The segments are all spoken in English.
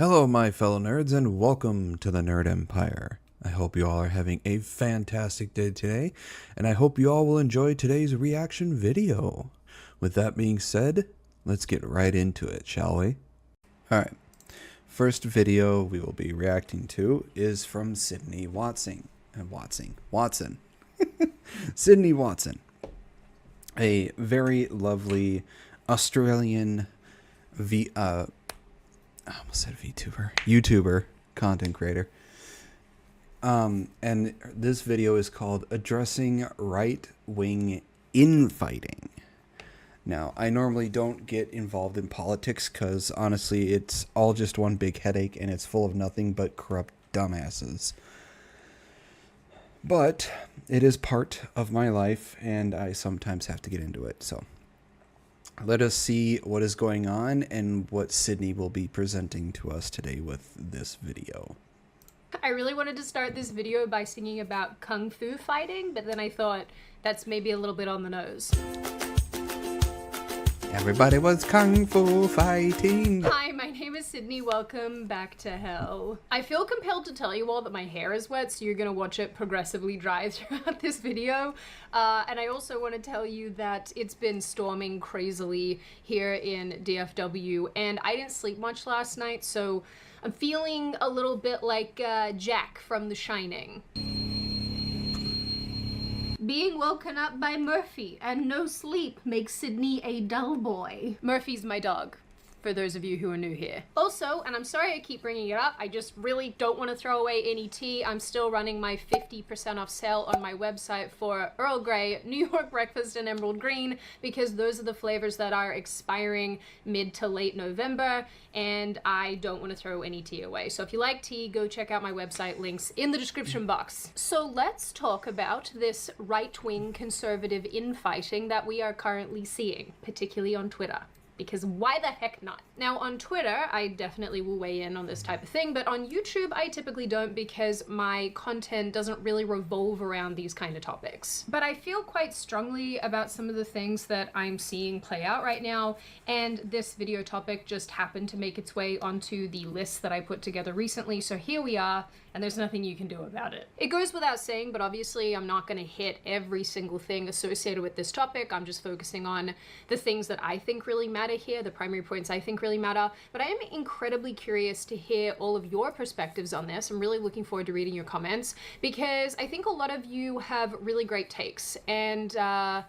Hello, my fellow nerds, and welcome to the Nerd Empire. I hope you all are having a fantastic day today, and I hope you all will enjoy today's reaction video. With that being said, let's get right into it, shall we? Alright, first video we will be reacting to is from Sydney Watson. Sydney Watson. A very lovely Australian I almost said vtuber, YouTuber, content creator. And this video is called Addressing Right-Wing Infighting. Now, I normally don't get involved in politics because, honestly, it's all just one big headache and it's full of nothing but corrupt dumbasses. But it is part of my life and I sometimes have to get into it, so let us see what is going on and what Sydney will be presenting to us today with this video. I really wanted to start this video by singing about kung fu fighting, but then I thought that's maybe a little bit on the nose. Everybody was kung fu fighting. Hi, my name is Sydney. Welcome back to hell. I feel compelled to tell you all that my hair is wet, so you're gonna watch it progressively dry throughout this video. And I also want to tell you that it's been storming crazily here in DFW, and I didn't sleep much last night, so I'm feeling a little bit like Jack from The Shining. Being woken up by Murphy and no sleep makes Sydney a dull boy. Murphy's my dog, for those of you who are new here. Also, and I'm sorry I keep bringing it up, I just really don't want to throw away any tea. I'm still running my 50% off sale on my website for Earl Grey, New York Breakfast, and Emerald Green, because those are the flavors that are expiring mid to late November, and I don't want to throw any tea away. So if you like tea, go check out my website, links in the description box. So let's talk about this right-wing conservative infighting that we are currently seeing, particularly on Twitter. Because why the heck not? Now on Twitter, I definitely will weigh in on this type of thing, but on YouTube, I typically don't because my content doesn't really revolve around these kind of topics. But I feel quite strongly about some of the things that I'm seeing play out right now, and this video topic just happened to make its way onto the list that I put together recently, so here we are, and there's nothing you can do about it. It goes without saying, but obviously I'm not gonna hit every single thing associated with this topic. I'm just focusing on the things that I think really matter here, the primary points I think really matter, but I am incredibly curious to hear all of your perspectives on this. I'm really looking forward to reading your comments because I think a lot of you have really great takes, and yeah,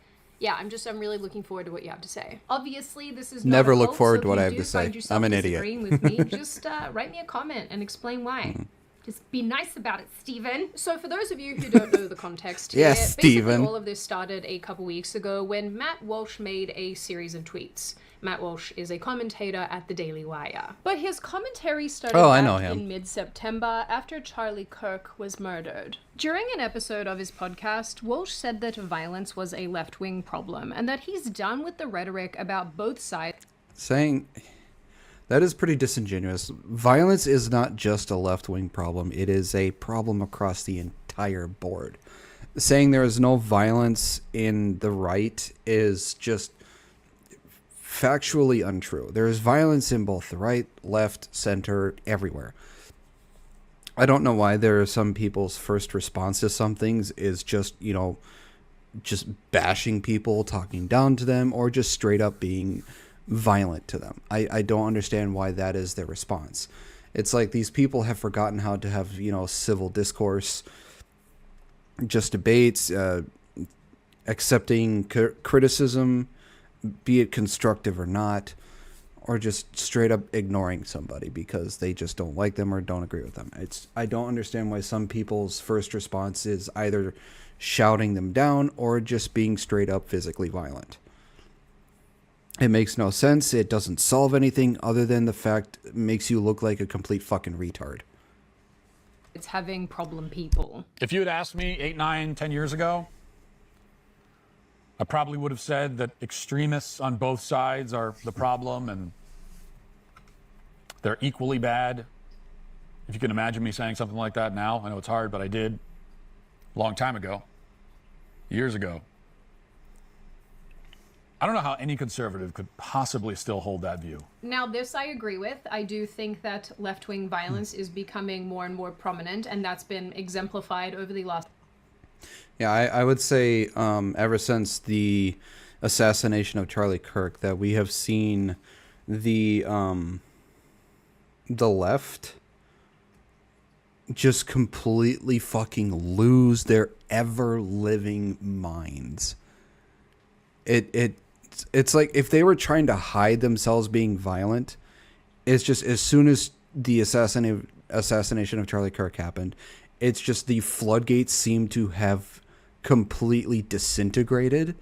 I'm really looking forward to what you have to say. Obviously, this is not Never a look cult, forward so to what I if have you to do say. find yourself I'm an idiot. disagreeing with me, just write me a comment and explain why. Just be nice about it, Steven. So for those of you who don't know the context here, Yes, Steven. basically all of this started a couple weeks ago when Matt Walsh made a series of tweets. Matt Walsh is a commentator at the Daily Wire. But his commentary started back in mid-September after Charlie Kirk was murdered. During an episode of his podcast, Walsh said that violence was a left-wing problem and that he's done with the rhetoric about both sides. Saying that is pretty disingenuous. Violence is not just a left-wing problem. It is a problem across the entire board. Saying there is no violence in the right is just factually untrue. There is violence in both the right, left, center, everywhere. I don't know why there are some people's first response to some things is just, you know, just bashing people, talking down to them, or just straight up being violent to them. I don't understand why that is their response. It's like these people have forgotten how to have, you know, civil discourse, just debates, accepting criticism, be it constructive or not, or just straight up ignoring somebody because they just don't like them or don't agree with them. I don't understand why some people's first response is either shouting them down or just being straight up physically violent. It makes no sense. It doesn't solve anything other than the fact it makes you look like a complete fucking retard. It's having problem people. If you had asked me 8, 9, 10 years ago, I probably would have said that extremists on both sides are the problem and they're equally bad. If you can imagine me saying something like that now, I know it's hard, but I did a long time ago, years ago. I don't know how any conservative could possibly still hold that view. Now, this I agree with. I do think that left-wing violence is becoming more and more prominent, and that's been exemplified over the last... Yeah, I would say ever since the assassination of Charlie Kirk that we have seen the left just completely fucking lose their ever-living minds. It's like if they were trying to hide themselves being violent, it's just as soon as the assassination of Charlie Kirk happened, it's just the floodgates seem to have completely disintegrated,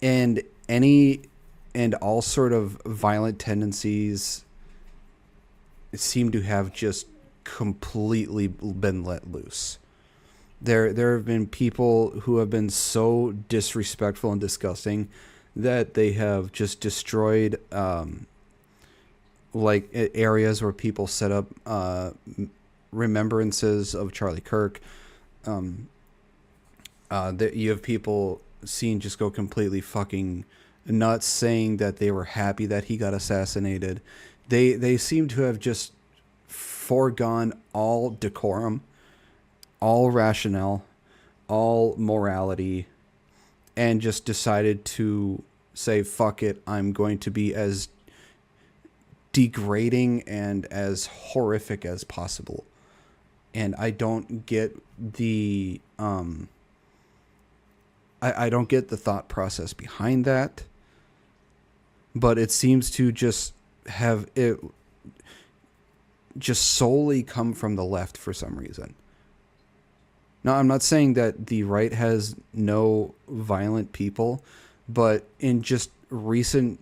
and all sort of violent tendencies seem to have just completely been let loose. There have been people who have been so disrespectful and disgusting that they have just destroyed like areas where people set up remembrances of Charlie Kirk. That you have people seen just go completely fucking nuts, saying that they were happy that he got assassinated. They seem to have just foregone all decorum, all rationale, all morality, and just decided to say, fuck it, I'm going to be as degrading and as horrific as possible. And I don't get the I don't get the thought process behind that, but it seems to just have it just solely come from the left for some reason. Now, I'm not saying that the right has no violent people, but in just recent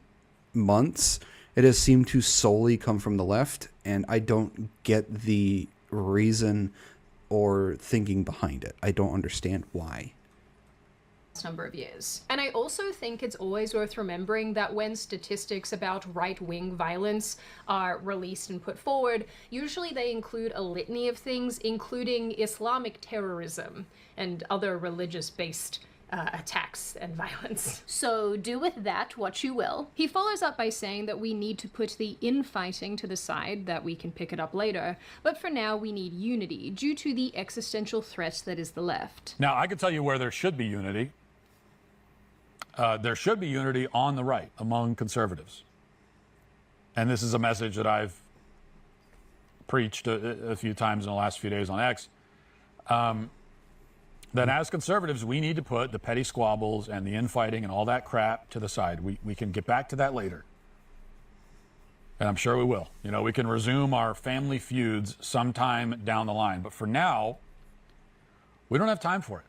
months, it has seemed to solely come from the left, and I don't get the reason or thinking behind it. I don't understand why. Number of years. And I also think it's always worth remembering that when statistics about right-wing violence are released and put forward, usually they include a litany of things, including Islamic terrorism and other religious-based attacks and violence. So do with that what you will. He follows up by saying that we need to put the infighting to the side, that we can pick it up later, but for now we need unity due to the existential threat that is the left. Now, I can tell you where there should be unity. There should be unity on the right among conservatives. And this is a message that I've preached a few times in the last few days on X. That as conservatives, we need to put the petty squabbles and the infighting and all that crap to the side. We can get back to that later. And I'm sure we will. You know, we can resume our family feuds sometime down the line. But for now, we don't have time for it.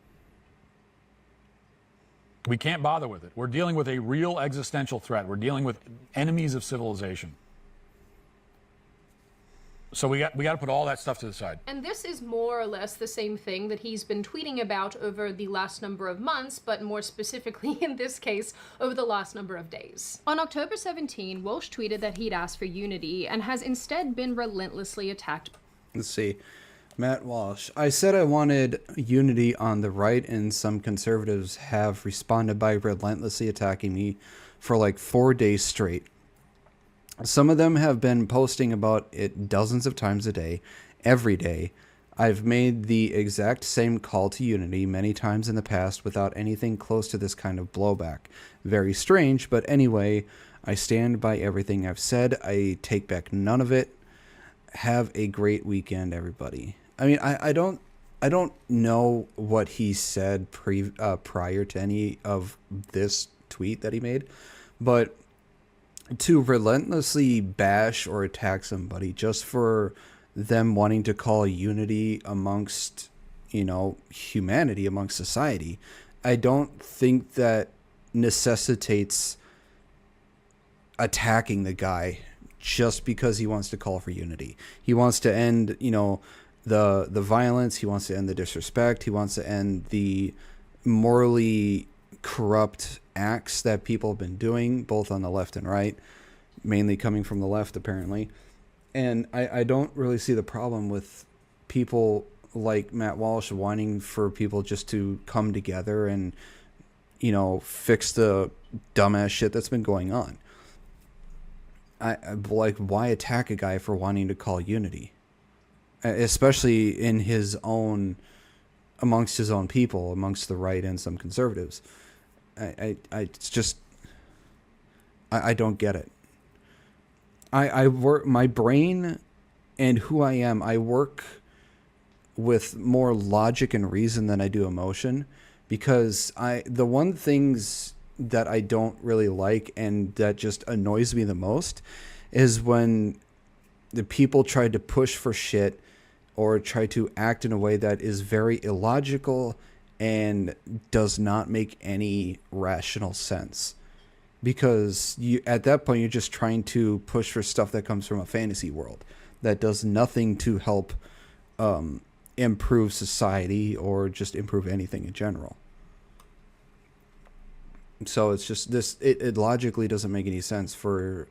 We can't bother with it. We're dealing with a real existential threat. We're dealing with enemies of civilization. So we got to put all that stuff to the side. And this is more or less the same thing that he's been tweeting about over the last number of months, but more specifically in this case, over the last number of days. On October 17, Walsh tweeted that he'd asked for unity and has instead been relentlessly attacked. Let's see. Matt Walsh. I said I wanted unity on the right, and some conservatives have responded by relentlessly attacking me for like 4 days straight. Some of them have been posting about it dozens of times a day, every day. I've made the exact same call to unity many times in the past without anything close to this kind of blowback. Very strange, but anyway, I stand by everything I've said. I take back none of it. Have a great weekend, everybody. I mean, I don't know what he said prior to any of this tweet that he made, but to relentlessly bash or attack somebody just for them wanting to call unity amongst, you know, humanity, amongst society, I don't think that necessitates attacking the guy just because he wants to call for unity. He wants to end, you know, the violence. He wants to end the disrespect. He wants to end the morally corrupt acts that people have been doing, both on the left and right, mainly coming from the left, apparently. And I don't really see the problem with people like Matt Walsh wanting for people just to come together and fix the dumbass shit that's been going on. Like, why attack a guy for wanting to call unity? Especially in amongst his own people, amongst the right and some conservatives. It's just, I don't get it. I work, my brain and who I am, I work with more logic and reason than I do emotion, because the one things that I don't really like and that just annoys me the most is when the people try to push for shit or try to act in a way that is very illogical and does not make any rational sense. Because at that point, you're just trying to push for stuff that comes from a fantasy world that does nothing to help improve society or just improve anything in general. So it's just this. It logically doesn't make any sense for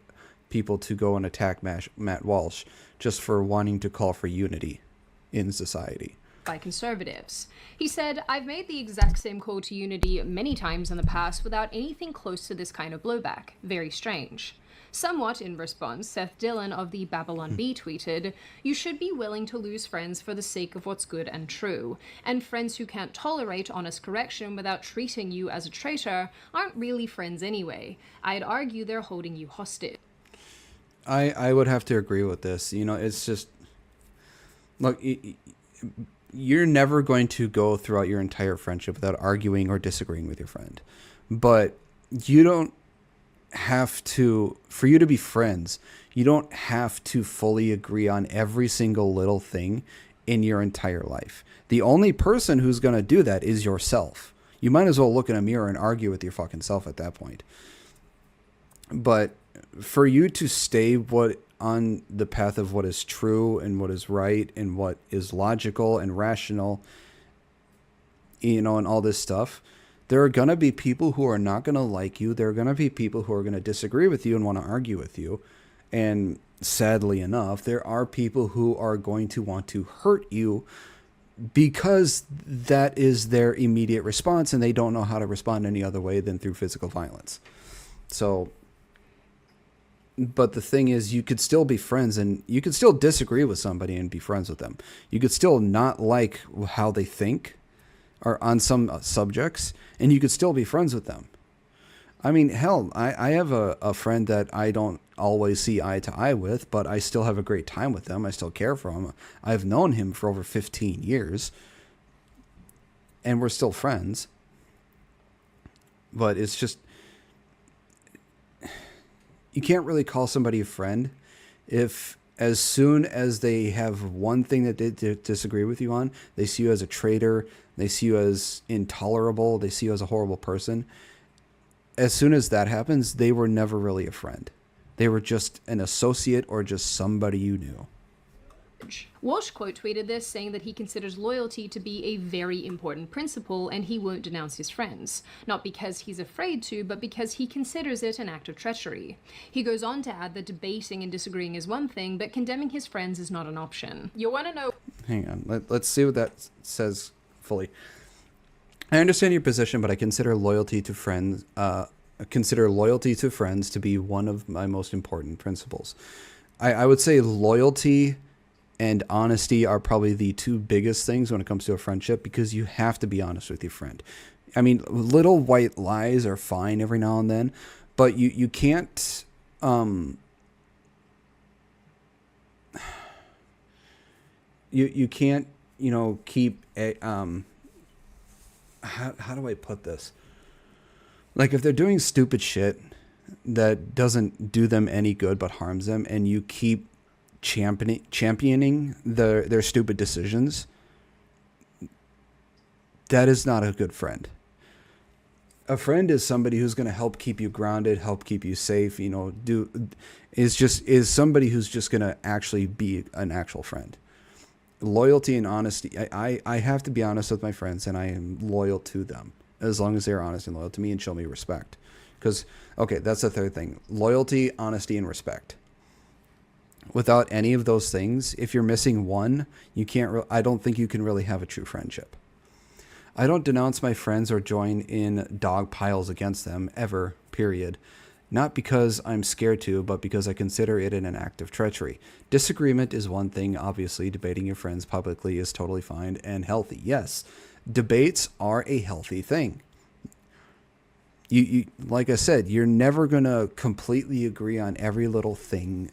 people to go and attack Matt Walsh just for wanting to call for unity in society. By conservatives. He said, "I've made the exact same call to unity many times in the past without anything close to this kind of blowback. Very strange." Somewhat in response, Seth Dillon of the Babylon Bee tweeted, "You should be willing to lose friends for the sake of what's good and true. And friends who can't tolerate honest correction without treating you as a traitor aren't really friends anyway. I'd argue they're holding you hostage." I would have to agree with this. It's just, look, you're never going to go throughout your entire friendship without arguing or disagreeing with your friend. But you don't have to, for you to be friends, you don't have to fully agree on every single little thing in your entire life. The only person who's going to do that is yourself. You might as well look in a mirror and argue with your fucking self at that point. But for you to stay on the path of what is true and what is right and what is logical and rational, and all this stuff, there are going to be people who are not going to like you. There are going to be people who are going to disagree with you and want to argue with you. And sadly enough, there are people who are going to want to hurt you because that is their immediate response and they don't know how to respond any other way than through physical violence. So, but the thing is, you could still be friends and you could still disagree with somebody and be friends with them. You could still not like how they think or on some subjects, and you could still be friends with them. I mean, hell, I have a friend that I don't always see eye to eye with, but I still have a great time with them. I still care for him. I've known him for over 15 years, and we're still friends. But it's just, you can't really call somebody a friend if as soon as they have one thing that they disagree with you on, they see you as a traitor, they see you as intolerable, they see you as a horrible person. As soon as that happens, they were never really a friend. They were just an associate or just somebody you knew. Walsh quote tweeted this, saying that he considers loyalty to be a very important principle and he won't denounce his friends. Not because he's afraid to, but because he considers it an act of treachery. He goes on to add that debating and disagreeing is one thing, but condemning his friends is not an option. You want to know... Hang on, let's see what that says fully. I understand your position, but I consider loyalty to friends to be one of my most important principles. I would say loyalty and honesty are probably the two biggest things when it comes to a friendship, because you have to be honest with your friend. I mean, little white lies are fine every now and then, but you can't you can't keep a how do I put this? Like, if they're doing stupid shit that doesn't do them any good but harms them, and you keep championing their stupid decisions, that is not a good friend. A friend is somebody who's going to help keep you grounded, help keep you safe, is somebody who's just going to actually be an actual friend. Loyalty and honesty. I have to be honest with my friends, and I am loyal to them as long as they're honest and loyal to me and show me respect. Because, okay, that's the third thing. Loyalty, honesty, and respect. Without any of those things, if you're missing one, you can't. I don't think you can really have a true friendship. I don't denounce my friends or join in dog piles against them, ever, period. Not because I'm scared to, but because I consider it an act of treachery. Disagreement is one thing, obviously. Debating your friends publicly is totally fine and healthy. Yes, debates are a healthy thing. You like I said, you're never going to completely agree on every little thing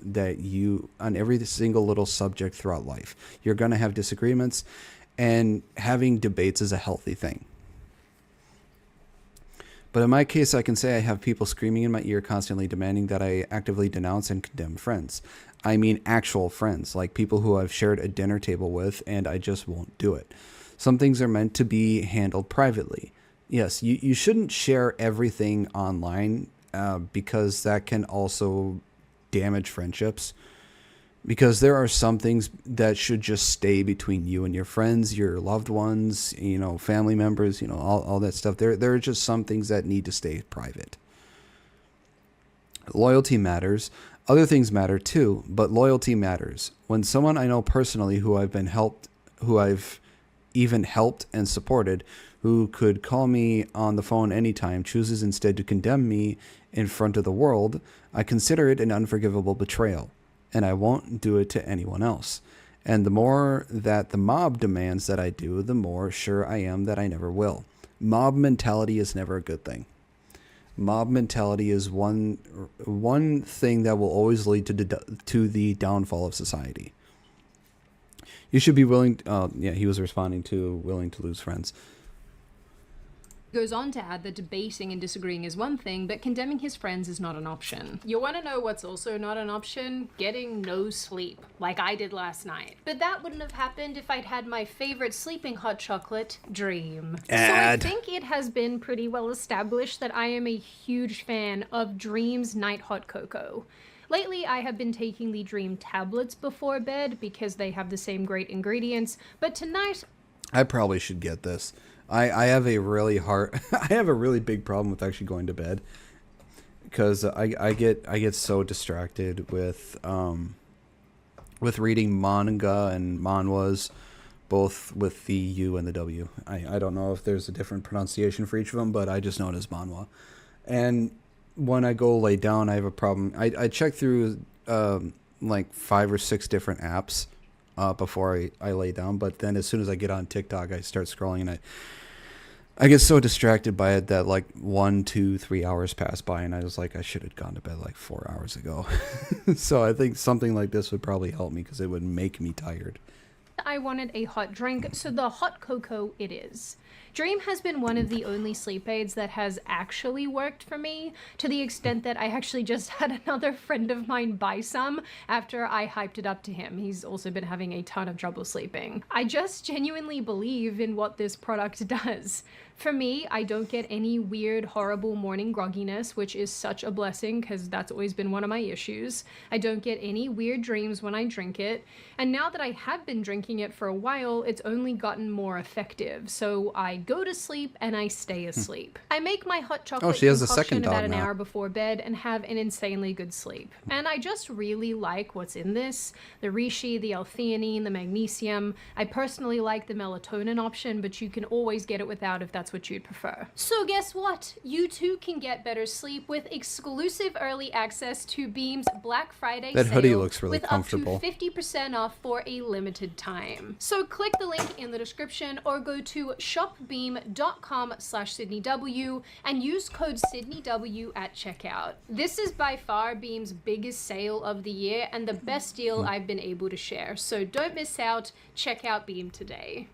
on every single little subject throughout life. You're going to have disagreements, and having debates is a healthy thing. But in my case, I can say I have people screaming in my ear constantly demanding that I actively denounce and condemn friends. I mean actual friends, like people who I've shared a dinner table with, and I just won't do it. Some things are meant to be handled privately. Yes, you shouldn't share everything online because that can also damage friendships. Because there are some things that should just stay between you and your friends, your loved ones, family members, all that stuff. There are just some things that need to stay private. Loyalty matters. Other things matter too, but loyalty matters. When someone I know personally who I've even helped and supported, who could call me on the phone anytime, chooses instead to condemn me in front of the world, I consider it an unforgivable betrayal, and I won't do it to anyone else. And the more that the mob demands that I do, the more sure I am that I never will. Mob mentality is never a good thing. Mob mentality is one thing that will always lead to the downfall of society. You should be willing. He was responding to willing to lose friends. Goes on to add that debating and disagreeing is one thing, but condemning his friends is not an option. You want to know what's also not an option? Getting no sleep, like I did last night. But that wouldn't have happened if I'd had my favorite sleeping hot chocolate, Dream. So I think it has been pretty well established that I am a huge fan of Dream's night hot cocoa. Lately, I have been taking the Dream tablets before bed because they have the same great ingredients, but tonight... I probably should get this. I have a really I have a really big problem with actually going to bed because I get so distracted with reading manga and manhwas, both with the U and the W. I don't know if there's a different pronunciation for each of them, but I just know it as manhwa. And when I go lay down, I have a problem. I check through like 5 or 6 different apps before I lay down, but then as soon as I get on TikTok, I start scrolling, and I get so distracted by it that like 1, 2, 3 hours pass by, and I was like, I should have gone to bed like 4 hours ago. So I think something like this would probably help me because it would make me tired. I wanted a hot drink, so the hot cocoa it is. Dream has been one of the only sleep aids that has actually worked for me, to the extent that I actually just had another friend of mine buy some after I hyped it up to him. He's also been having a ton of trouble sleeping. I just genuinely believe in what this product does. For me, I don't get any weird, horrible morning grogginess, which is such a blessing because that's always been one of my issues. I don't get any weird dreams when I drink it. And now that I have been drinking it for a while, it's only gotten more effective. So I go to sleep and I stay asleep. I make my hot chocolate she has a concoction second dog about an now. hour before bed and have an insanely good sleep. And I just really like what's in this. The reishi, the L-theanine, the magnesium. I personally like the melatonin option, but you can always get it without if that's what you'd prefer. So guess what? You too can get better sleep with exclusive early access to Beam's Black Friday That sale hoodie looks really with comfortable. up to 50% off for a limited time. So click the link in the description or go to shopbeam.com/SydneyW and use code SydneyW at checkout. This is by far Beam's biggest sale of the year and the best deal I've been able to share. So don't miss out. Check out Beam today.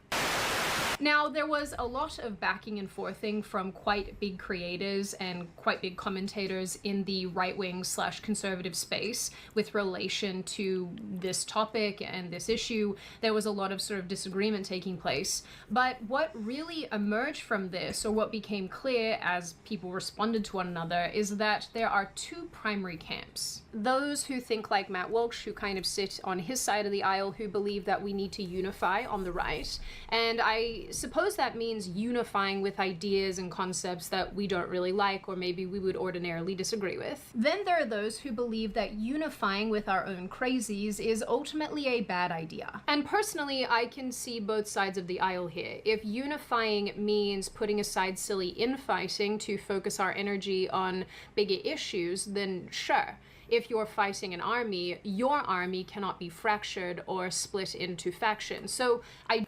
Now, there was a lot of backing and forthing from quite big creators and quite big commentators in the right-wing/conservative space with relation to this topic and this issue. There was a lot of sort of disagreement taking place. But what really emerged from this, or what became clear as people responded to one another, is that there are 2 primary camps. those who think like Matt Walsh, who kind of sit on his side of the aisle, who believe that we need to unify on the right. And I suppose that means unifying with ideas and concepts that we don't really like, or maybe we would ordinarily disagree with. Then there are those who believe that unifying with our own crazies is ultimately a bad idea. And personally, I can see both sides of the aisle here. If unifying means putting aside silly infighting to focus our energy on bigger issues, then sure. If you're fighting an army, your army cannot be fractured or split into factions. So I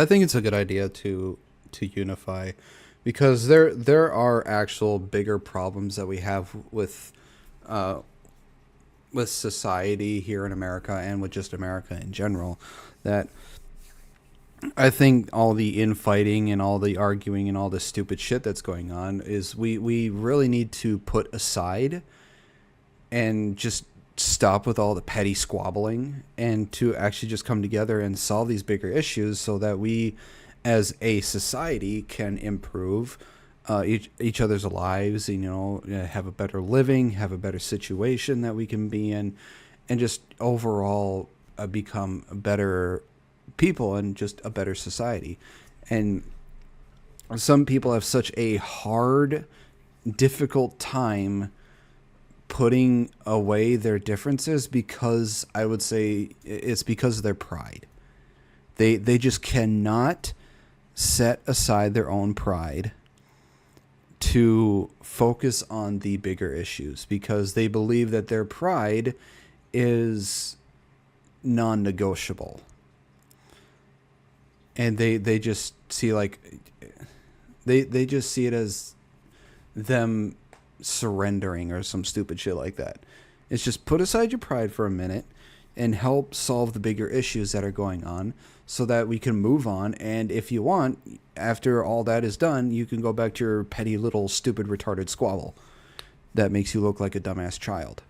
think it's a good idea to unify, because there are actual bigger problems that we have with society here in America, and with just America in general, that I think all the infighting and all the arguing and all the stupid shit that's going on is we really need to put aside and just stop with all the petty squabbling, and to actually just come together and solve these bigger issues, so that we as a society can improve each other's lives, have a better living, have a better situation that we can be in, and just overall become better people and just a better society. And some people have such a hard, difficult time putting away their differences, because I would say it's because of their pride. They just cannot set aside their own pride to focus on the bigger issues, because they believe that their pride is non-negotiable. And they just see they just see it as them surrendering or some stupid shit like that. It's just put aside your pride for a minute and help solve the bigger issues that are going on, so that we can move on. And if you want, after all that is done, you can go back to your petty little stupid retarded squabble that makes you look like a dumbass child.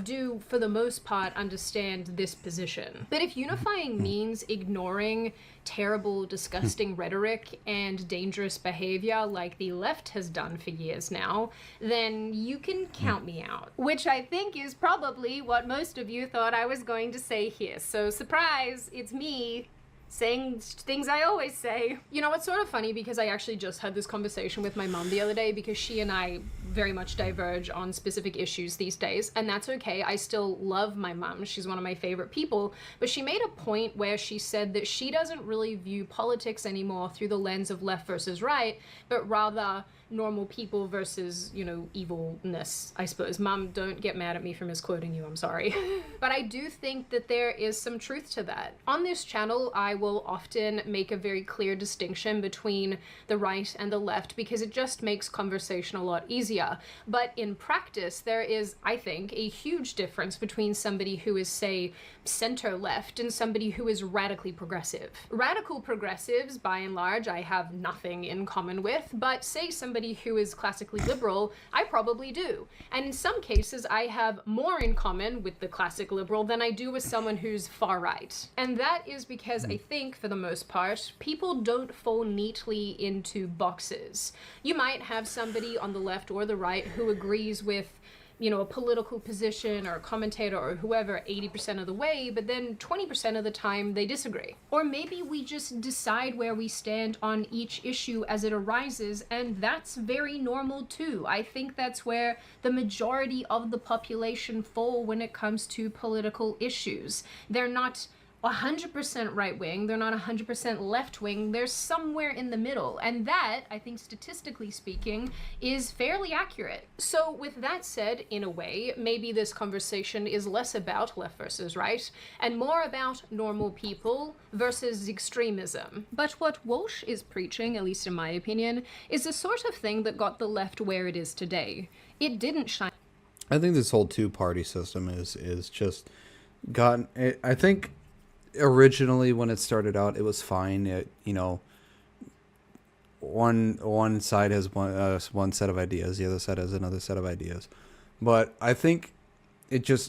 Do, for the most part, understand this position. But if unifying means ignoring terrible, disgusting rhetoric and dangerous behavior like the left has done for years now, then you can count me out. Which I think is probably what most of you thought I was going to say here. So surprise, it's me saying things I always say. You know, it's sort of funny, because I actually just had this conversation with my mum the other day, because she and I very much diverge on specific issues these days, and that's okay. I still love my mum. She's one of my favorite people, but she made a point where she said that she doesn't really view politics anymore through the lens of left versus right, but rather normal people versus, evilness, I suppose. Mum, don't get mad at me for misquoting you, I'm sorry. But I do think that there is some truth to that. On this channel, I will often make a very clear distinction between the right and the left, because it just makes conversation a lot easier. But in practice, there is, I think, a huge difference between somebody who is, say, center-left and somebody who is radically progressive. Radical progressives, by and large, I have nothing in common with, but say somebody who is classically liberal, I probably do. And in some cases, I have more in common with the classic liberal than I do with someone who's far right. And that is because I think, for the most part, people don't fall neatly into boxes. You might have somebody on the left or the right who agrees with a political position or a commentator or whoever 80% of the way, but then 20% of the time they disagree. Or maybe we just decide where we stand on each issue as it arises, and that's very normal too. I think that's where the majority of the population fall when it comes to political issues. They're not 100% right-wing, they're not 100% left-wing, they're somewhere in the middle. And that, I think statistically speaking, is fairly accurate. So with that said, in a way, maybe this conversation is less about left versus right, and more about normal people versus extremism. But what Walsh is preaching, at least in my opinion, is the sort of thing that got the left where it is today. It didn't shine. I think this whole two-party system is just gotten... I think originally when it started out, it was fine. One side has one set of ideas, the other side has another set of ideas. But I think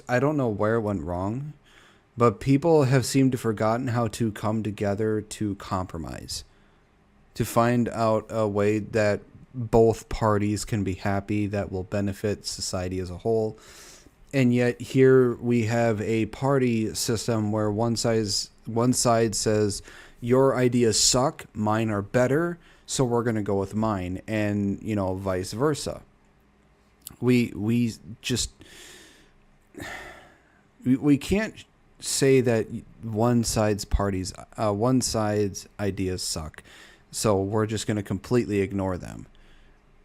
I don't know where it went wrong, but people have seemed to forgotten how to come together to compromise, to find out a way that both parties can be happy, that will benefit society as a whole. And yet here we have a party system where one side says your ideas suck, mine are better, so we're going to go with mine, and vice versa. We just we can't say that one side's ideas suck, so we're just going to completely ignore them,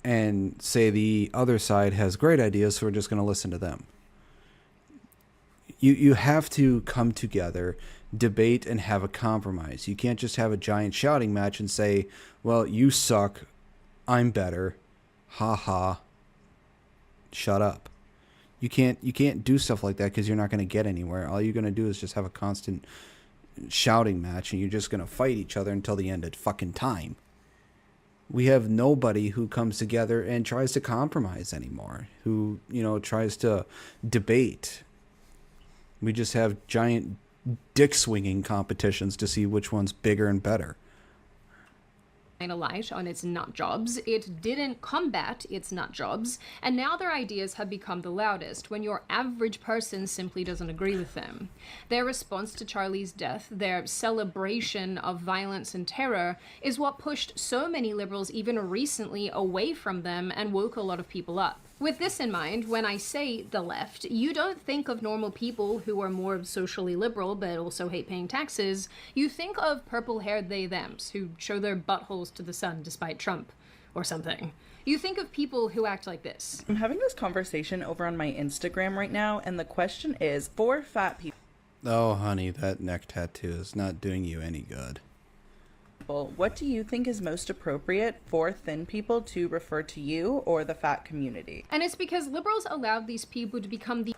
and say the other side has great ideas, so we're just going to listen to them. You have to come together, debate, and have a compromise. You can't just have a giant shouting match and say, well, you suck, I'm better, ha ha, shut up. You can't do stuff like that because you're not going to get anywhere. All you're going to do is just have a constant shouting match, and you're just going to fight each other until the end of fucking time. We have nobody who comes together and tries to compromise anymore, who tries to debate. We just have giant dick swinging competitions to see which one's bigger and better. A light on its nut jobs. It didn't combat its nut jobs, and now their ideas have become the loudest when your average person simply doesn't agree with them. Their response to Charlie's death, their celebration of violence and terror, is what pushed so many liberals even recently away from them and woke a lot of people up. With this in mind, when I say the left, you don't think of normal people who are more socially liberal but also hate paying taxes. You think of purple-haired they-thems who show their buttholes to the sun despite Trump or something. You think of people who act like this. I'm having this conversation over on my Instagram right now, and the question is, for fat people, Oh, honey, that neck tattoo is not doing you any good. what do you think is most appropriate for thin people to refer to you or the fat community? And it's because liberals allowed these people to become the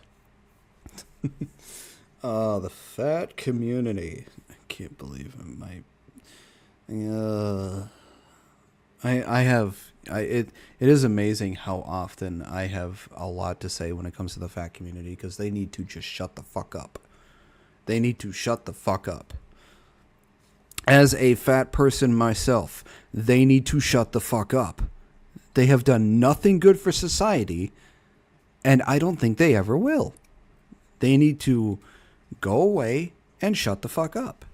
The fat community. I can't believe it is amazing how often I have a lot to say when it comes to the fat community, because they need to just shut the fuck up. They need to shut the fuck up. As a fat person myself, they need to shut the fuck up. They have done nothing good for society, and I don't think they ever will. They need to go away and shut the fuck up.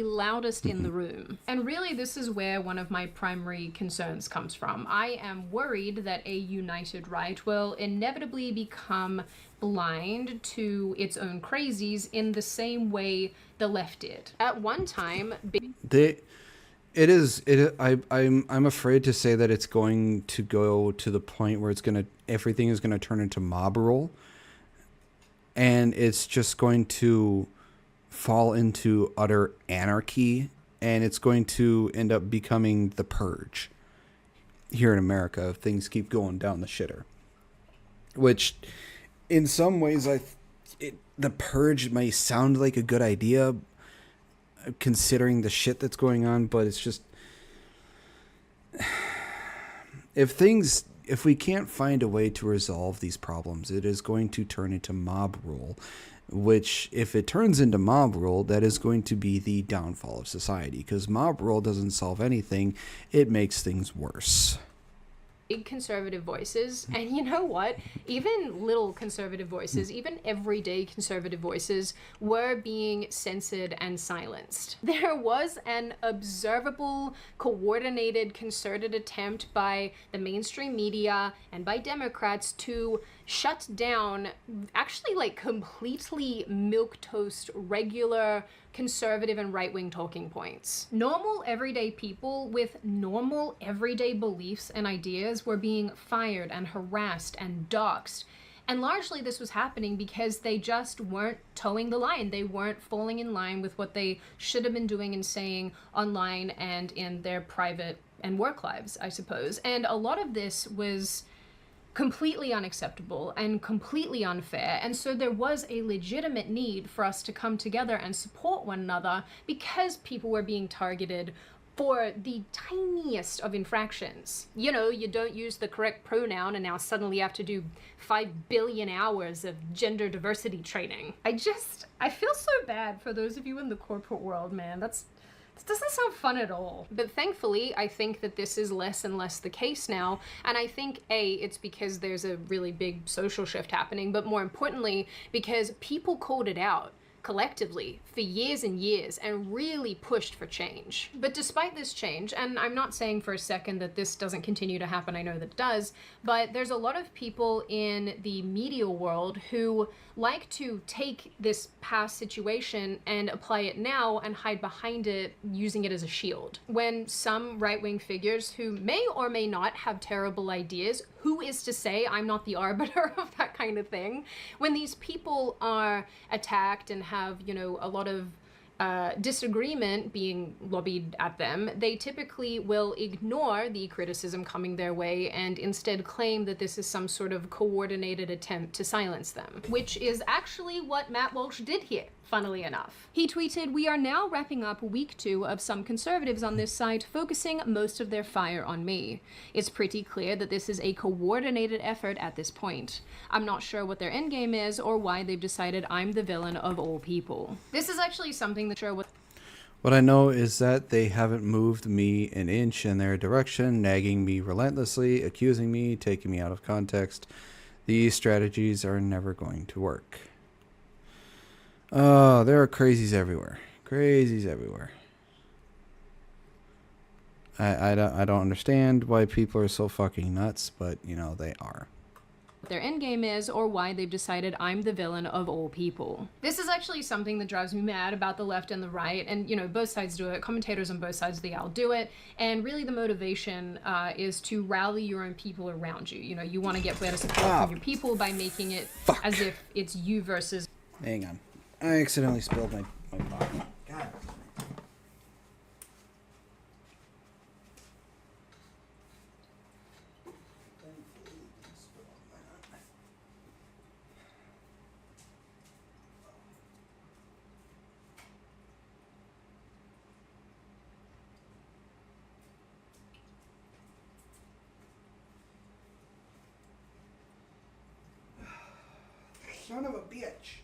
loudest in the room. And really, this is where one of my primary concerns comes from. I am worried that a united right will inevitably become blind to its own crazies in the same way the left did. At one time, I'm afraid to say that it's going to go to the point where everything is gonna turn into mob rule, and it's just going to fall into utter anarchy, and it's going to end up becoming the purge here in America if things keep going down the shitter. Which, in some ways, the purge may sound like a good idea, considering the shit that's going on, but it's just, if we can't find a way to resolve these problems, it is going to turn into mob rule, which, if it turns into mob rule, that is going to be the downfall of society, because mob rule doesn't solve anything, it makes things worse. Big conservative voices, and you know what, even little conservative voices, even everyday conservative voices, were being censored and silenced. There was an observable, coordinated, concerted attempt by the mainstream media and by Democrats to shut down, actually, like, completely milquetoast regular conservative and right-wing talking points. Normal everyday people with normal everyday beliefs and ideas were being fired and harassed and doxxed. And largely this was happening because they just weren't towing the line. They weren't falling in line with what they should have been doing and saying online and in their private and work lives, I suppose. And a lot of this was completely unacceptable and completely unfair, and so there was a legitimate need for us to come together and support one another because people were being targeted for the tiniest of infractions. You know, you don't use the correct pronoun and now suddenly you have to do 5 billion hours of gender diversity training. I feel so bad for those of you in the corporate world, man. This doesn't sound fun at all. But thankfully, I think that this is less and less the case now. And I think, A, it's because there's a really big social shift happening, but more importantly, because people called it out collectively for years and years and really pushed for change. But despite this change, and I'm not saying for a second that this doesn't continue to happen, I know that it does, but there's a lot of people in the media world who like to take this past situation and apply it now and hide behind it, using it as a shield. When some right-wing figures who may or may not have terrible ideas, who is to say I'm not the arbiter of that kind of thing? When these people are attacked and have, you know, a lot of disagreement being lobbied at them, they typically will ignore the criticism coming their way and instead claim that this is some sort of coordinated attempt to silence them, which is actually what Matt Walsh did here, funnily enough. He tweeted, "We are now wrapping up week 2 of some conservatives on this site focusing most of their fire on me. It's pretty clear that this is a coordinated effort at this point. I'm not sure what their endgame is or why they've decided I'm the villain of all people." This is actually something that sure What I know is that they haven't moved me an inch in their direction, nagging me relentlessly, accusing me, taking me out of context. These strategies are never going to work. Oh, there are crazies everywhere. Crazies everywhere. I don't understand why people are so fucking nuts, but, you know, they are. Their endgame is or why they've decided I'm the villain of all people. This is actually something that drives me mad about the left and the right, and you know, both sides do it. Commentators on both sides of the aisle do it, and really the motivation is to rally your own people around you. You know, you want to get better support from your people by making it as if it's you versus... Hang on. I accidentally spilled my bottle. God. Son of a bitch.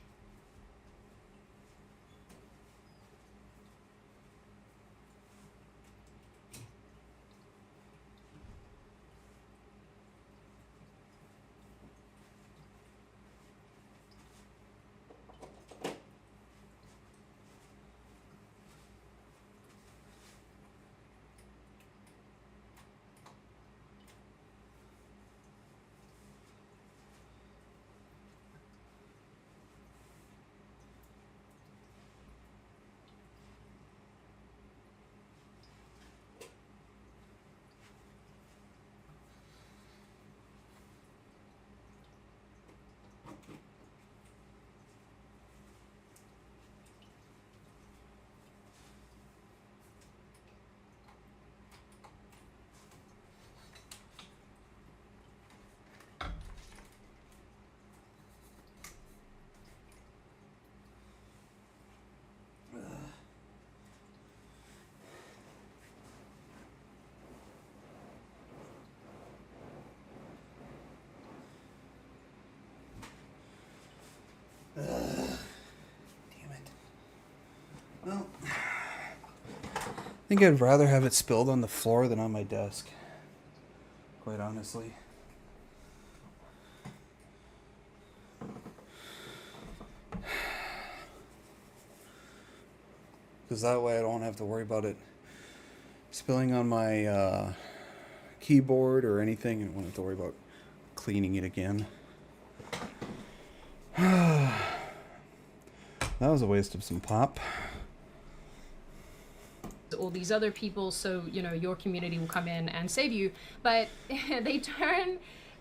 Damn it. Well, I think I'd rather have it spilled on the floor than on my desk, quite honestly. Because that way I don't have to worry about it spilling on my keyboard or anything, and I won't have to worry about cleaning it again. That was a waste of some pop. all these other people, so, you know, your community will come in and save you. But they turn,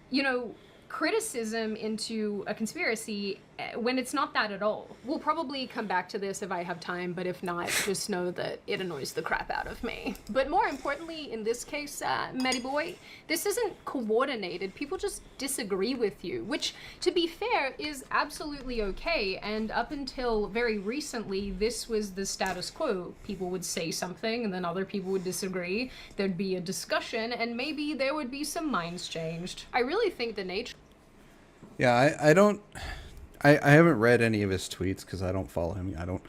you know, criticism into a conspiracy when it's not that at all. We'll probably come back to this if I have time, but if not, just know that it annoys the crap out of me. But more importantly, in this case, Matty Boy, this isn't coordinated. People just disagree with you, which, to be fair, is absolutely okay. And up until very recently, this was the status quo. People would say something, and then other people would disagree. There'd be a discussion, and maybe there would be some minds changed. I really think the nature... Yeah, I haven't read any of his tweets because I don't follow him. I don't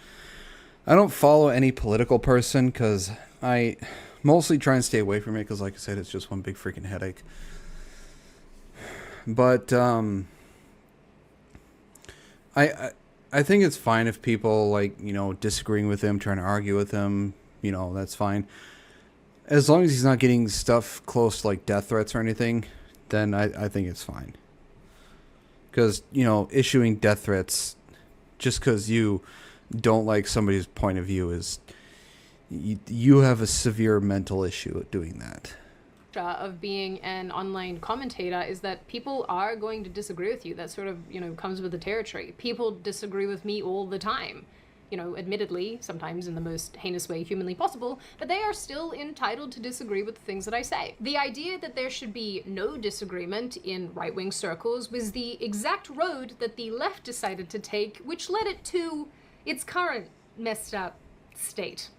I don't follow any political person because I mostly try and stay away from it because, like I said, it's just one big freaking headache. But I think it's fine if people, like, you know, disagreeing with him, trying to argue with him, you know, that's fine. As long as he's not getting stuff close to, like, death threats or anything, then I think it's fine. Because, you know, issuing death threats just because you don't like somebody's point of view is... You have a severe mental issue at doing that. Of being an online commentator is that people are going to disagree with you. That sort of, you know, comes with the territory. People disagree with me all the time. You know, admittedly, sometimes in the most heinous way humanly possible, but they are still entitled to disagree with the things that I say. The idea that there should be no disagreement in right-wing circles was the exact road that the left decided to take, which led it to its current messed up state.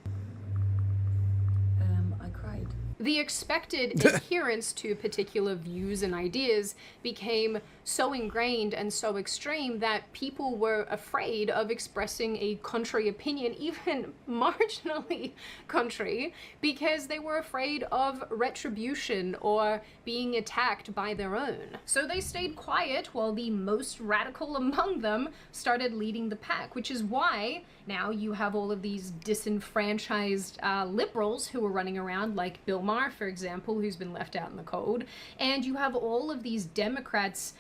I cried. The expected adherence to particular views and ideas became so ingrained and so extreme that people were afraid of expressing a contrary opinion, even marginally contrary, because they were afraid of retribution or being attacked by their own. So they stayed quiet while the most radical among them started leading the pack, which is why now you have all of these disenfranchised liberals who are running around, like Bill Maher, for example, who's been left out in the cold, and you have all of these Democrats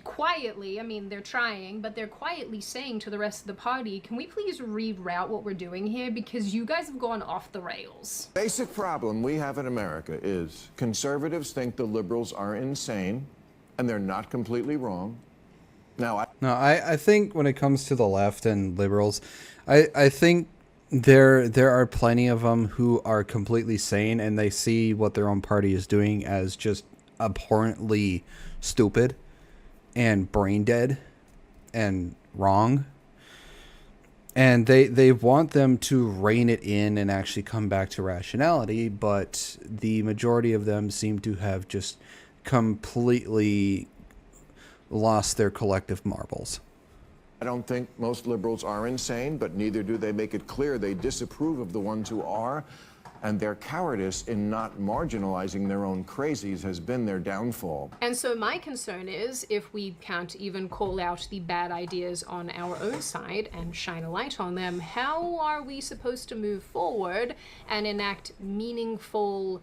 quietly, I mean, they're trying, but they're quietly saying to the rest of the party, can we please reroute what we're doing here, because you guys have gone off the rails. Basic problem we have in America is conservatives think the liberals are insane, and they're not completely wrong. Now, I think when it comes to the left and liberals, I think there are plenty of them who are completely sane and they see what their own party is doing as just abhorrently stupid and brain dead and wrong. And they want them to rein it in and actually come back to rationality, but the majority of them seem to have just completely lost their collective marbles. I don't think most liberals are insane, but neither do they make it clear they disapprove of the ones who are, and their cowardice in not marginalizing their own crazies has been their downfall. And so my concern is, if we can't even call out the bad ideas on our own side and shine a light on them, how are we supposed to move forward and enact meaningful,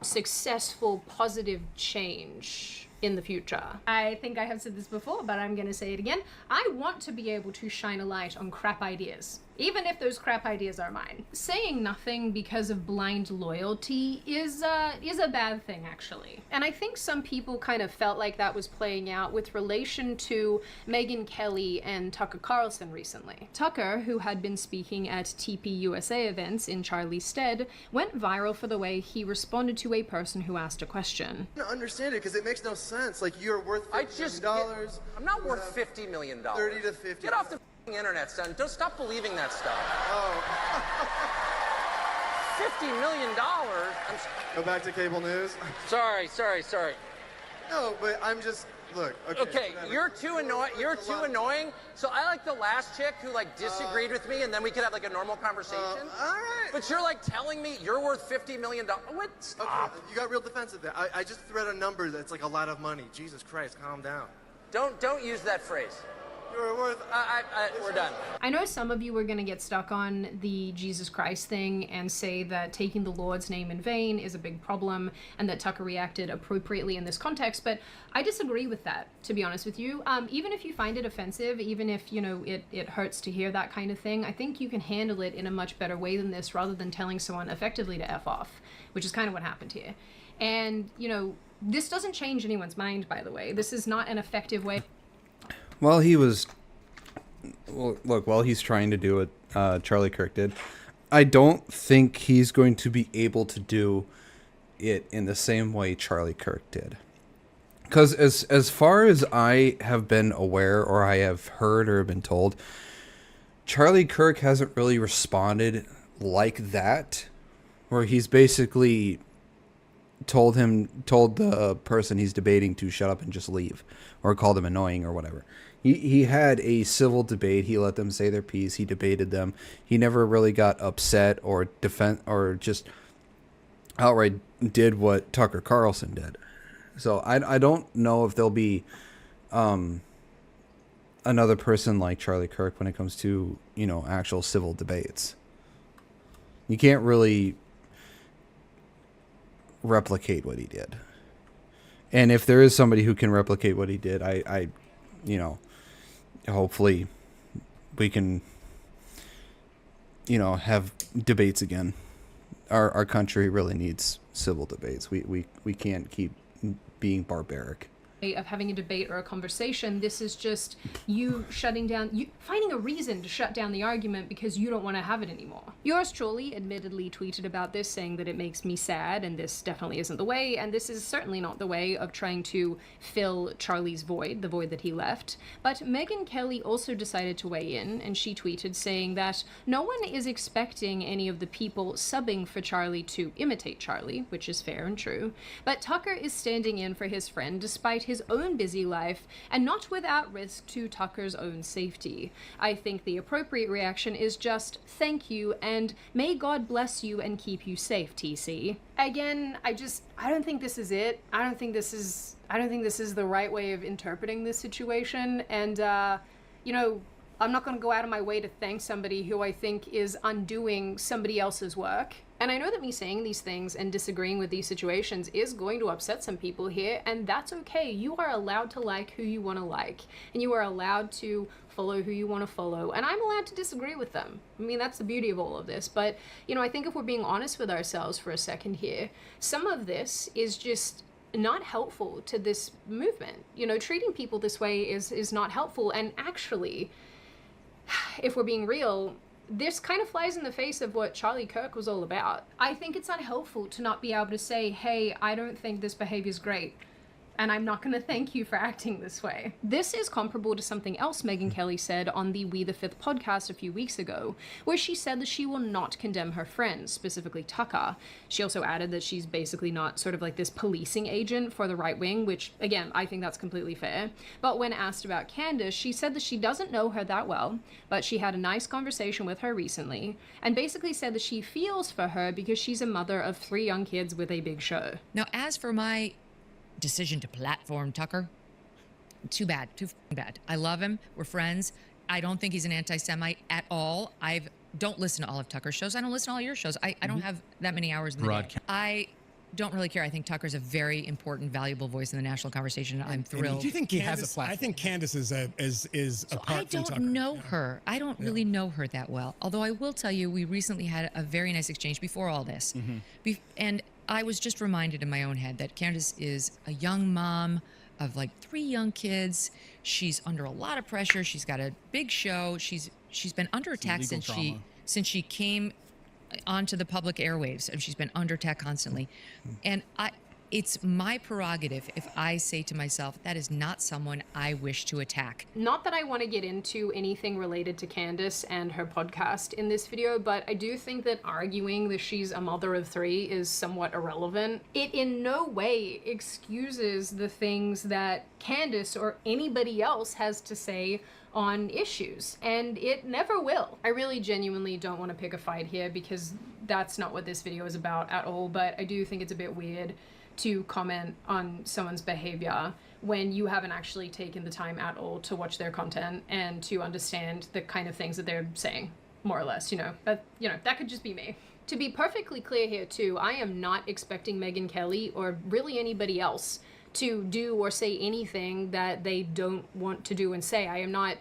successful, positive change in the future? I think I have said this before, but I'm going to say it again. I want to be able to shine a light on crap ideas, even if those crap ideas are mine. Saying nothing because of blind loyalty is a bad thing, actually. And I think some people kind of felt like that was playing out with relation to Megyn Kelly and Tucker Carlson recently. Tucker, who had been speaking at TP USA events in Charlie's stead, went viral for the way he responded to a person who asked a question. I don't understand it because it makes no sense. Like, you're worth $50 million. I'm not worth $50 million. 30 to 50. Get off the internet, son. Don't stop believing that stuff. Oh. $50 million? Go back to cable news. Sorry. No, but I'm just, look. Okay, whatever. you're too annoying. You're too annoying. So I like the last chick who like disagreed with me, and then we could have like a normal conversation. All right. But you're like telling me you're worth $50 million. What? Stop. Okay, you got real defensive there. I just read a number that's like a lot of money. Jesus Christ, calm down. Don't use that phrase. You're worth. We're done. I know some of you are going to get stuck on the Jesus Christ thing and say that taking the Lord's name in vain is a big problem and that Tucker reacted appropriately in this context, but I disagree with that, to be honest with you. Even if you find it offensive, even if, you know, it hurts to hear that kind of thing, I think you can handle it in a much better way than this, rather than telling someone effectively to F off, which is kind of what happened here. And, you know, this doesn't change anyone's mind, by the way. This is not an effective way. Well, look, while he's trying to do what Charlie Kirk did, I don't think he's going to be able to do it in the same way Charlie Kirk did. Because as far as I have been aware, or I have heard or been told, Charlie Kirk hasn't really responded like that, where he's basically told the person he's debating to shut up and just leave, or called him annoying or whatever. He had a civil debate. He let them say their piece. He debated them. He never really got upset or just outright did what Tucker Carlson did. So I don't know if there'll be another person like Charlie Kirk when it comes to, actual civil debates. You can't really replicate what he did. And if there is somebody who can replicate what he did, I hopefully we can, have debates again. Our country really needs civil debates. We can't keep being barbaric. Of having a debate or a conversation. This is just you shutting down, you finding a reason to shut down the argument because you don't want to have it anymore. Yours truly admittedly tweeted about this, saying that it makes me sad and this definitely isn't the way, and this is certainly not the way of trying to fill Charlie's void, the void that he left. But Megyn Kelly also decided to weigh in, and she tweeted saying that no one is expecting any of the people subbing for Charlie to imitate Charlie, which is fair and true, but Tucker is standing in for his friend despite his own busy life and not without risk to Tucker's own safety. I think the appropriate reaction is just thank you and may God bless you and keep you safe, TC. Again, I don't think this is it. I don't think this is the right way of interpreting this situation, and I'm not going to go out of my way to thank somebody who I think is undoing somebody else's work. And I know that me saying these things and disagreeing with these situations is going to upset some people here, and that's okay. You are allowed to like who you want to like, and you are allowed to follow who you want to follow, and I'm allowed to disagree with them. I mean, that's the beauty of all of this. But, I think if we're being honest with ourselves for a second here, some of this is just not helpful to this movement. Treating people this way is not helpful, and actually, if we're being real, this kind of flies in the face of what Charlie Kirk was all about. I think it's unhelpful to not be able to say, hey, I don't think this behavior is great, and I'm not going to thank you for acting this way. This is comparable to something else Megyn Kelly said on the We the Fifth podcast a few weeks ago, where she said that she will not condemn her friends, specifically Tucker. She also added that she's basically not sort of like this policing agent for the right wing, which, again, I think that's completely fair. But when asked about Candace, she said that she doesn't know her that well, but she had a nice conversation with her recently, and basically said that she feels for her because she's a mother of 3 young kids with a big show. Now, as for my decision to platform Tucker, too bad, too bad. I love him. We're friends. I don't think he's an anti-Semite at all. Don't listen to all of Tucker's shows. I don't listen to all your shows. I don't have that many hours in the day. I don't really care. I think Tucker's a very important, valuable voice in the national conversation. I'm thrilled. Do you think he has a platform? I think Candace is apart from Tucker. I don't know her. I don't really know her that well. Although I will tell you, we recently had a very nice exchange before all this. And I was just reminded in my own head that Candace is a young mom of like 3 young kids. She's under a lot of pressure. She's got a big show. She's been under attack since she came onto the public airwaves, and she's been under attack constantly. And it's my prerogative if I say to myself, that is not someone I wish to attack. Not that I want to get into anything related to Candace and her podcast in this video, but I do think that arguing that she's a mother of 3 is somewhat irrelevant. It in no way excuses the things that Candace or anybody else has to say on issues, and it never will. I really genuinely don't want to pick a fight here because that's not what this video is about at all, but I do think it's a bit weird to comment on someone's behavior when you haven't actually taken the time at all to watch their content and to understand the kind of things that they're saying, more or less, But, that could just be me. To be perfectly clear here, too, I am not expecting Megyn Kelly or really anybody else to do or say anything that they don't want to do and say. I am not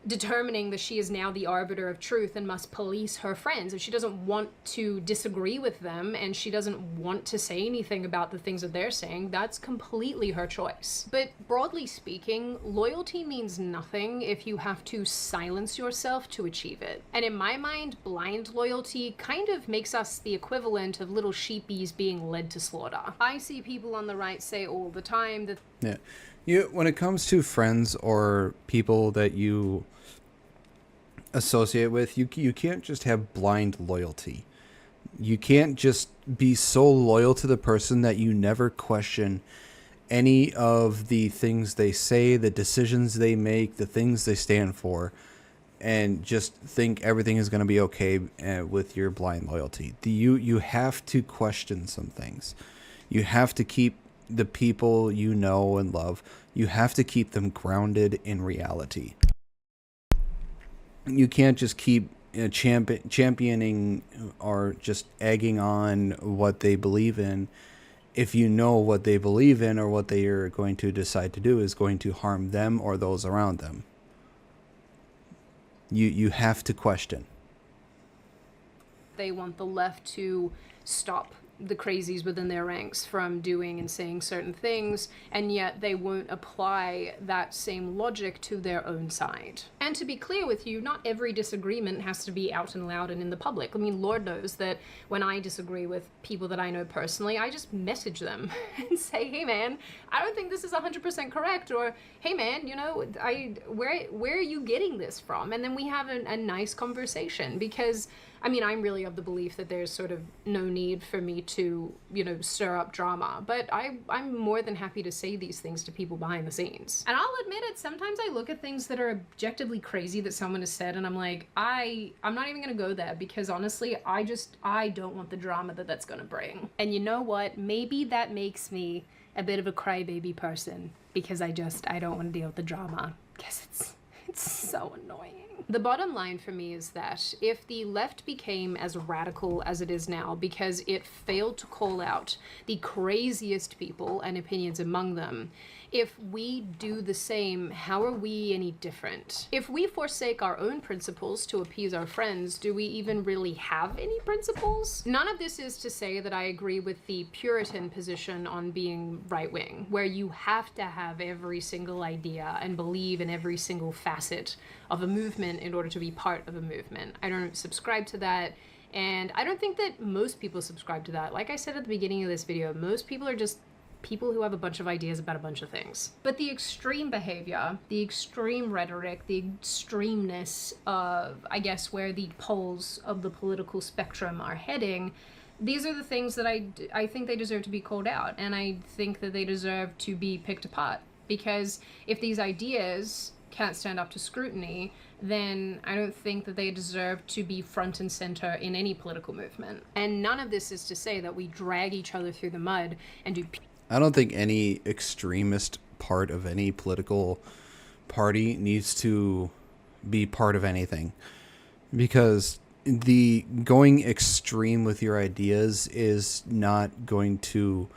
determining that she is now the arbiter of truth and must police her friends. If she doesn't want to disagree with them and she doesn't want to say anything about the things that they're saying, that's completely her choice. But broadly speaking, loyalty means nothing if you have to silence yourself to achieve it. And in my mind, blind loyalty kind of makes us the equivalent of little sheepies being led to slaughter. I see people on the right say all the time that when it comes to friends or people that you associate with, you can't just have blind loyalty. You can't just be so loyal to the person that you never question any of the things they say, the decisions they make, the things they stand for, and just think everything is going to be okay with your blind loyalty. You have to question some things. You have to keep the people you know and love, you have to keep them grounded in reality. You can't just keep championing or just egging on what they believe in if you know what they believe in or what they are going to decide to do is going to harm them or those around them. You have to question. They want the left to stop the crazies within their ranks from doing and saying certain things, and yet they won't apply that same logic to their own side. And to be clear with you, not every disagreement has to be out and loud and in the public. I mean, Lord knows that when I disagree with people that I know personally, I just message them and say, hey man, I don't think this is 100% correct, or hey man, you know, where are you getting this from? And then we have a nice conversation, because I mean, I'm really of the belief that there's sort of no need for me to, you know, stir up drama, but I'm more than happy to say these things to people behind the scenes. And I'll admit it, sometimes I look at things that are objectively crazy that someone has said, and I'm like, I'm not even gonna go there, because honestly, I don't want the drama that that's gonna bring. And you know what? Maybe that makes me a bit of a crybaby person, because I don't want to deal with the drama, because it's so annoying. The bottom line for me is that if the left became as radical as it is now because it failed to call out the craziest people and opinions among them, if we do the same, how are we any different? If we forsake our own principles to appease our friends, do we even really have any principles? None of this is to say that I agree with the Puritan position on being right-wing, where you have to have every single idea and believe in every single facet of a movement in order to be part of a movement. I don't subscribe to that, and I don't think that most people subscribe to that. Like I said at the beginning of this video, most people are just people who have a bunch of ideas about a bunch of things. But the extreme behavior, the extreme rhetoric, the extremeness of, I guess, where the poles of the political spectrum are heading, these are the things that I think they deserve to be called out, and I think that they deserve to be picked apart. Because if these ideas can't stand up to scrutiny, then I don't think that they deserve to be front and center in any political movement. And none of this is to say that we drag each other through the mud and do... I don't think any extremist part of any political party needs to be part of anything, because the going extreme with your ideas is not going to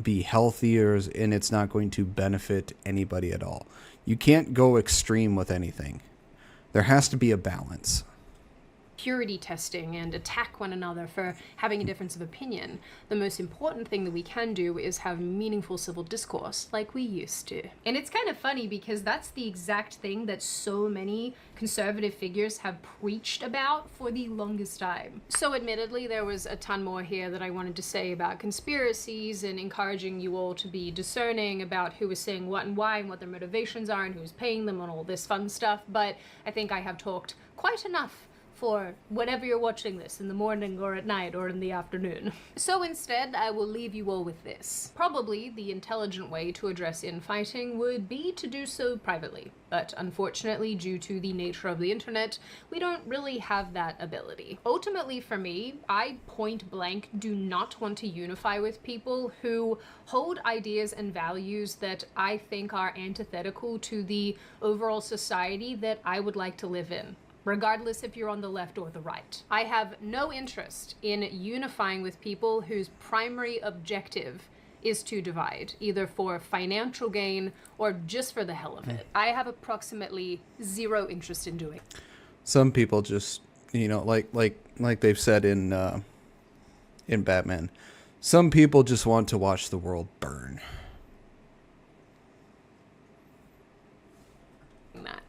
be healthier, and it's not going to benefit anybody at all. You can't go extreme with anything. There has to be a balance. Purity testing and attack one another for having a difference of opinion. The most important thing that we can do is have meaningful civil discourse like we used to. And it's kind of funny because that's the exact thing that so many conservative figures have preached about for the longest time. So admittedly, there was a ton more here that I wanted to say about conspiracies and encouraging you all to be discerning about who is saying what and why and what their motivations are and who's paying them and all this fun stuff, but I think I have talked quite enough for whenever you're watching this, in the morning or at night or in the afternoon. So instead, I will leave you all with this. Probably the intelligent way to address infighting would be to do so privately, but unfortunately, due to the nature of the internet, we don't really have that ability. Ultimately for me, I point blank do not want to unify with people who hold ideas and values that I think are antithetical to the overall society that I would like to live in, regardless if you're on the left or the right. I have no interest in unifying with people whose primary objective is to divide, either for financial gain or just for the hell of it. I have approximately zero interest in doing. Some people just, you know, like they've said in Batman, some people just want to watch the world burn.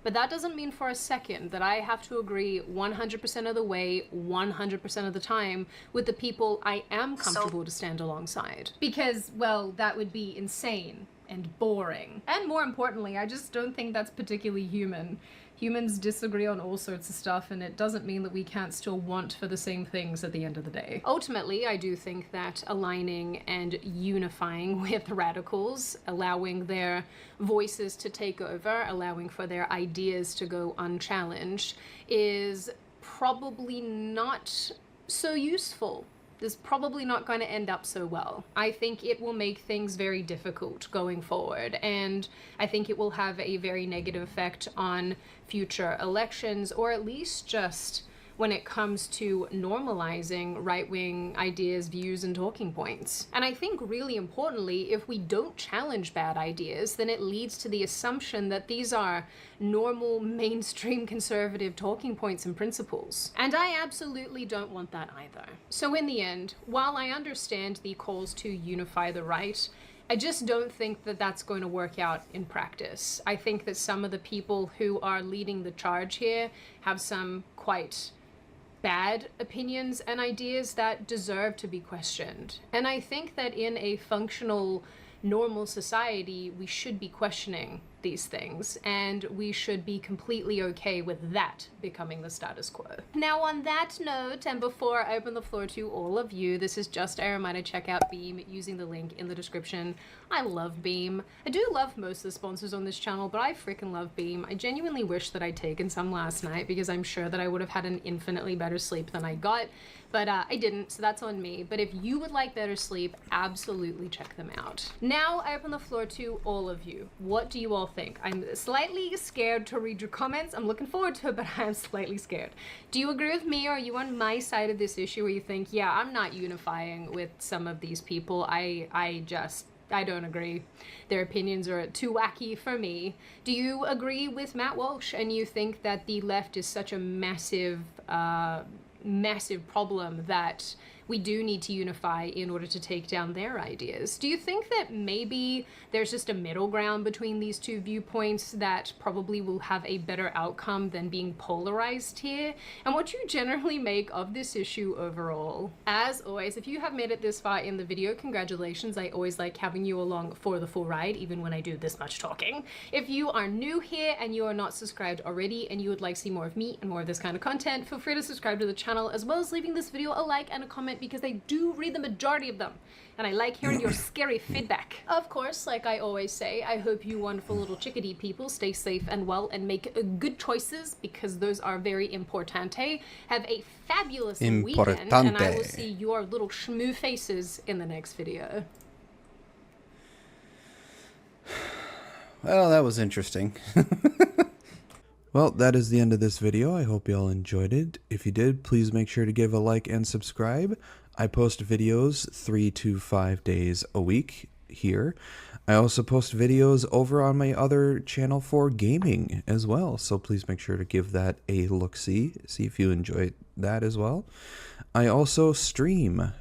But that doesn't mean for a second that I have to agree 100% of the way, 100% of the time with the people I am comfortable to stand alongside. Because, well, that would be insane and boring. And more importantly, I just don't think that's particularly human. Humans disagree on all sorts of stuff, and it doesn't mean that we can't still want for the same things at the end of the day. Ultimately, I do think that aligning and unifying with radicals, allowing their voices to take over, allowing for their ideas to go unchallenged, is probably not so useful. Is probably not going to end up so well. I think it will make things very difficult going forward, and I think it will have a very negative effect on future elections, or at least just when it comes to normalizing right-wing ideas, views, and talking points. And I think really importantly, if we don't challenge bad ideas, then it leads to the assumption that these are normal, mainstream conservative talking points and principles. And I absolutely don't want that either. So in the end, while I understand the calls to unify the right, I just don't think that that's going to work out in practice. I think that some of the people who are leading the charge here have some quite bad opinions and ideas that deserve to be questioned. And I think that in a functional, normal society, we should be questioning these things, and we should be completely okay with that becoming the status quo. Now, on that note, and before I open the floor to all of you, this is just a reminder, check out Beam using the link in the description. I love Beam. I do love most of the sponsors on this channel, but I freaking love Beam. I genuinely wish that I'd taken some last night, because I'm sure that I would have had an infinitely better sleep than I got, but I didn't, so that's on me. But if you would like better sleep, absolutely check them out. Now I open the floor to all of you. What do you all think? I'm slightly scared to read your comments. I'm looking forward to it, but I'm slightly scared. Do you agree with me, or are you on my side of this issue where you think, yeah, I'm not unifying with some of these people. I don't agree. Their opinions are too wacky for me. Do you agree with Matt Walsh, and you think that the left is such a massive problem that we do need to unify in order to take down their ideas? Do you think that maybe there's just a middle ground between these two viewpoints that probably will have a better outcome than being polarized here? And what do you generally make of this issue overall? As always, if you have made it this far in the video, congratulations. I always like having you along for the full ride, even when I do this much talking. If you are new here and you are not subscribed already and you would like to see more of me and more of this kind of content, feel free to subscribe to the channel, as well as leaving this video a like and a comment, because I do read the majority of them, and I like hearing your scary feedback. Of course, like I always say, I hope you wonderful little chickadee people stay safe and well and make good choices, because those are very importante. Have a fabulous weekend, and I will see your little shmoo faces in the next video. Well, that was interesting. Well, that is the end of this video. I hope you all enjoyed it. If you did, please make sure to give a like and subscribe. I post videos 3 to 5 days a week here. I also post videos over on my other channel for gaming as well, so please make sure to give that a look-see, see if you enjoy that as well. I also stream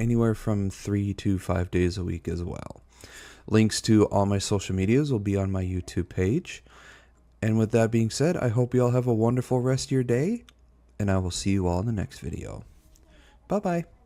anywhere from 3 to 5 days a week as well. Links to all my social medias will be on my YouTube page. And with that being said, I hope you all have a wonderful rest of your day, and I will see you all in the next video. Bye-bye.